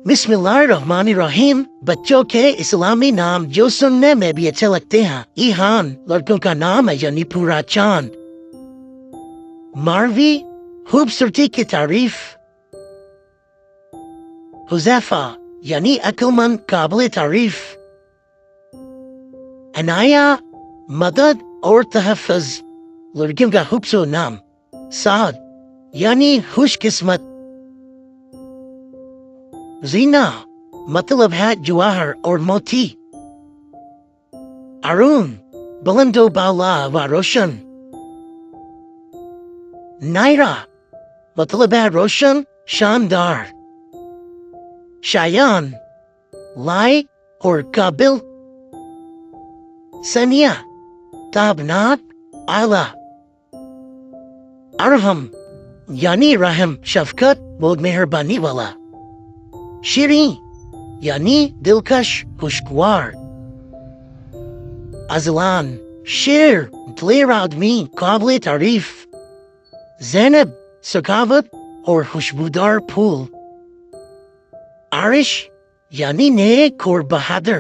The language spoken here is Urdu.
بسم اللہ الرحمن الرحیم. بچوں کے اسلامی نام جو سننے میں بھی اچھے لگتے ہیں. ایہان لڑکوں کا نام ہے یعنی پورا چاند. ماروی خوبصورتی کی تعریف. حذیفہ یعنی عقلمند قابل تعریف. عنایہ مدد اور تحفظ لڑکیوں کا خوبصورت نام. سعد یعنی خوش قسمت. زینہ مطلب ہے جواہر اور موتی. ارون بلند و بالا و روشن. نائرہ مطلب ہے روشن شاندار. شایان لائق اور قابل. ثانیہ تابناک اعلیٰ. ارحم یعنی رحم شفقت بہت مہربانی والا. شیریں یعنی دلکش خوشگوار. ازلان شیر دلیر آدمی قابل تعریف. زینب سخاوت اور خوشبودار پھول. عارش یعنی نیک اور بہادر.